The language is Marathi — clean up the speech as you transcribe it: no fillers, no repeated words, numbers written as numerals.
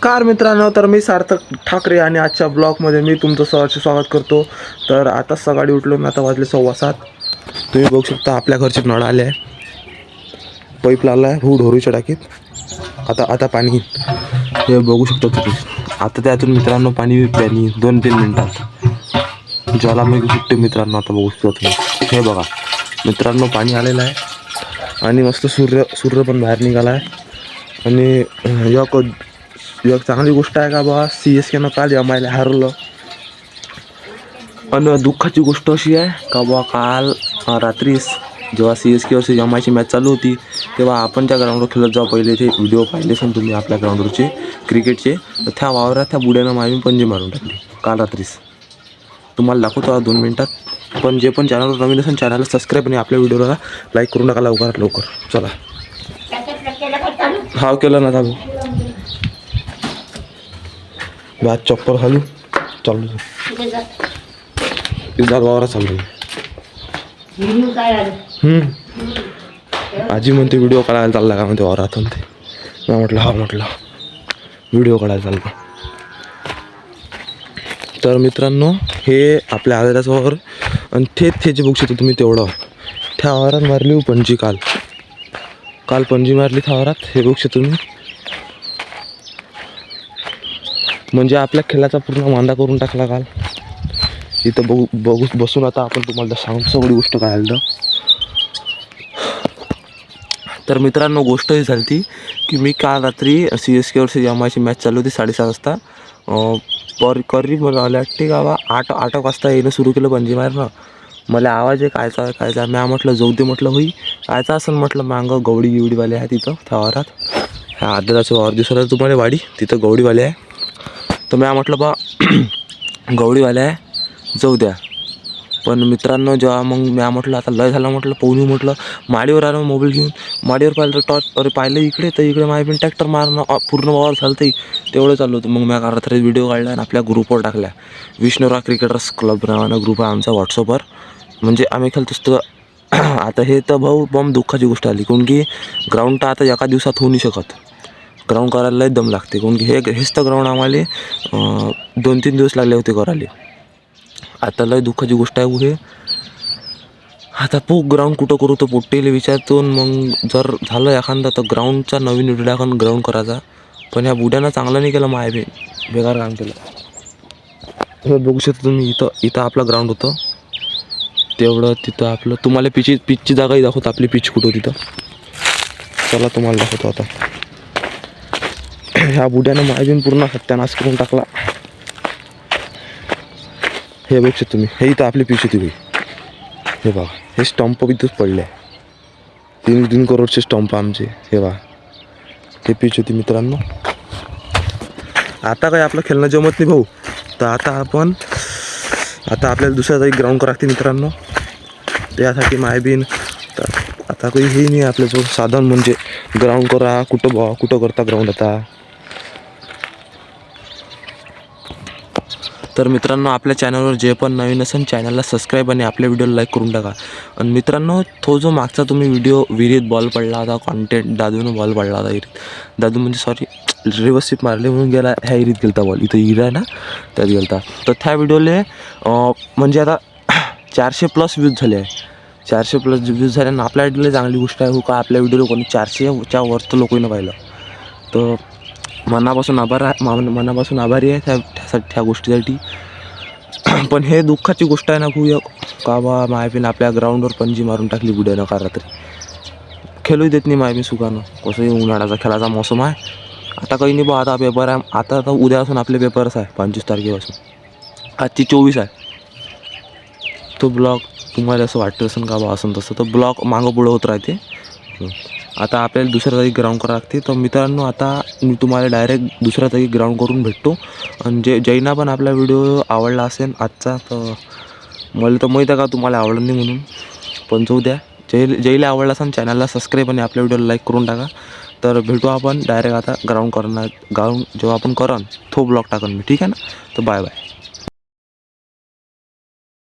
नमस्कार मित्रांनो, तर मी सार्थक ठाकरे आणि आजच्या ब्लॉगमध्ये मी तुमचं सहर्ष स्वागत करतो. तर आता सकाळी उठलो मी, आता वाजले 6:15. तुम्ही बघू शकता आपल्या घरचे नळ आले आहे, पाईप लावला आहे भू ढोरीच्या टाकीत. आता पाणी हे बघू शकता तुम्ही. आता त्यातून मित्रांनो पाणी 2-3 मिनिटात ज्वालामुखी सुटते मित्रांनो. आता बघू शकता तुम्ही, हे बघा मित्रांनो पाणी आलेलं आहे आणि मस्त सूर्य पण बाहेर निघाला आहे. आणि एक चांगली गोष्ट आहे का बा, CSKनं काल एमआयला हरवलं. आणि दुःखाची गोष्ट अशी आहे का बा, काल रात्रीस जेव्हा CSK वर्सेस एमआयची मॅच चालू होती तेव्हा आपण त्या ग्राउंडवर खेळत जाऊ. पहिले ते व्हिडिओ पाहिले असेल तुम्ही आपल्या ग्राउंडवरचे क्रिकेटचे. तर त्या वावरात त्या बुड्यानं मारून पंजी मारून टाकली काल रात्रीस. तुम्हाला दाखवतो 2 मिनिटात. पण जे पण चॅनलवर नवीन असेल चॅनलला सबस्क्राईब आणि आपल्या व्हिडिओला लाईक करून टाका लवकर. चला, हा केलं ना चालू बॅच चप्पल खाली चालू वावरा चालू. आजी म्हणते व्हिडिओ काढायला चालला का म्हणते वावरात. म्हणते मी म्हटलं व्हिडिओ काढायला चालला. तर मित्रांनो हे आपल्या आजऱ्याचं वावर आणि ते जे बघू शकतो तुम्ही तेवढं त्या वावरात मारली पणजी. काल पणजी मारली त्या वावरात, हे बघू शकतो तुम्ही. म्हणजे आपल्या खेळाचा पूर्ण मांदा करून टाकला काल. इथं बसून आता आपण तुम्हाला सांगतो सगळी गोष्ट काय आलं. तर मित्रांनो गोष्ट ही झाली ती की मी काल रात्री CSK वर्सेस एमआयची मॅच चालू होती 7:30 वाजता. करीब मला वाटते गावा 8 वाजता येणं सुरू केलं पणजी मारणं. मला आवाज आहे कायचा म्या म्हटलं जाऊ दे म्हटलं होई कायचा असं म्हटलं. मागं गवडीवाले आहे तिथं त्या वावरात. ह्या आदराचं वावर दिसत आहे तुम्हाला वाडी, तिथं गवडीवाले आहे. तर म्या म्हटलं बा गवडीवाले आहे जाऊ द्या. पण मित्रांनो जेव्हा मग म्या म्हटलं आता लय झालं म्हटलं पोहू म्हटलं. माडीवर आलो मोबाईल घेऊन, माडीवर पाहिलं टॉर्च. अरे पाहिलं इकडे तर इकडे माझी पण ट्रॅक्टर मारणं पूर्ण वावर चालतं तेवढं चालू होतं. मग म्या रात्री व्हिडिओ काढला आणि आपल्या ग्रुपवर टाकल्या. विष्णुराव क्रिकेटर्स क्लब नावानं ग्रुप आहे आमचा व्हॉट्सअपवर. म्हणजे आम्ही खेळतोच. आता हे तर भाऊ बम दुःखाची गोष्ट आली, काऊन की ग्राउंड तर आता एका दिवसात होऊ नाही शकत. ग्राउंड करायला लय दम लागते, काऊन की हेच तर ग्राउंड आम्हाला 2-3 दिवस लागले होते करायला. आता लय दुःखाची गोष्ट आहे हे. आता ग्राउंड कुठं करू तर पोट्टेले विचारतो. मग जर झालं एखादा तर ग्राउंडचा नवीन व्हिडिओ टाकून ग्राउंड करायचा. पण ह्या बुड्यानं चांगलं नाही केलं, माय बेकार काम केलं. हे बघू शकता तुम्ही, इथं आपलं ग्राउंड होतं तेवढं. तिथं आपलं तुम्हाला पिचची जागाही दाखवतो. आपली पिच कुठं तिथं, चला तुम्हाला दाखवतो. आता ह्या बुड्यानं मायबीन पूर्ण सत्यानाश करून टाकला. हे बघू शकता तुम्ही, हे इथं आपली पिच होती भाई. हे बघा हे स्टंप इथंच पडले, 3 करोडचे स्टंप आमचे. हे बघा हे पिच होती मित्रांनो. आता काय आपलं खेळणं जमत नाही भाऊ. तर आता आपल्याला दुसऱ्या जागी ग्राउंड करा लागते मित्रांनो. त्यासाठी मायबीन तर आता काही हे नाही आपल्याजवळ साधन, म्हणजे ग्राउंड करा कुठं करता ग्राउंड आता. तर मित्रांनो आपल्या चॅनलवर जे पण नवीन असेल चॅनलला सबस्क्राईब आणि आपल्या व्हिडिओला लाईक करून टाका. आणि मित्रांनो तो जो मागचा तुम्ही व्हिडिओ विहिरीत बॉल पडला होता, कॉन्टेंट दादूनं बॉल पडला होता विहिरीत. दादू म्हणजे सॉरी रिव्हर्स स्वीप मारले म्हणून गेला, ह्या विहिरीत गेलता बॉल. इथं विहीर आहे ना त्यात गेलता. तर त्या व्हिडिओले म्हणजे आता 400+ व्ह्यूज झाले आहे. 400+ व्ह्यूज झाले आणि आपल्या व्हिडिओला चांगली गोष्ट आहे हो का. आपल्या व्हिडिओला कोणी 400च्या वरचं लोकांनी पाहिलं. तर मनापासून आभारी आहे त्या गोष्टीसाठी. पण हे दुःखाची गोष्ट आहे ना खूप का बा, मायबीन आपल्या ग्राउंडवर पंजी मारून टाकली बुड्यानं काल रात्री. खेळू देत नाही मायबीन सुखानं. कसंही उन्हाळ्याचा खेळाचा मोसम आहे. आता काही नाही बा, आता पेपर आहे. आता उद्यापासून आपले पेपर्स आहे 25 तारखेपासून. आजची 24 आहे. तो ब्लॉग तुम्हाला असं वाटतं असेल का बा असं तसं, तर ब्लॉग मागं पुढं होत राहते. आता आपल्याला दुसऱ्या जागी ग्राउंड करावं लागते. तर मित्रांनो आता मी तुम्हाला डायरेक्ट दुसऱ्या जागी ग्राउंड करून भेटतो. आणि ज्यांना पण आपला व्हिडिओ आवडला असेल आजचा, तर मला तर माहीत आहे का तुम्हाला आवडलं नाही म्हणून, पण जाऊ द्या. ज्याला आवडला असेल चॅनलला सबस्क्राईब आणि आपल्या व्हिडिओला लाईक करून टाका. तर भेटू आपण डायरेक्ट आता ग्राउंड जेव्हा आपण कराल तो ब्लॉग टाकन मी, ठीक आहे ना. तर बाय.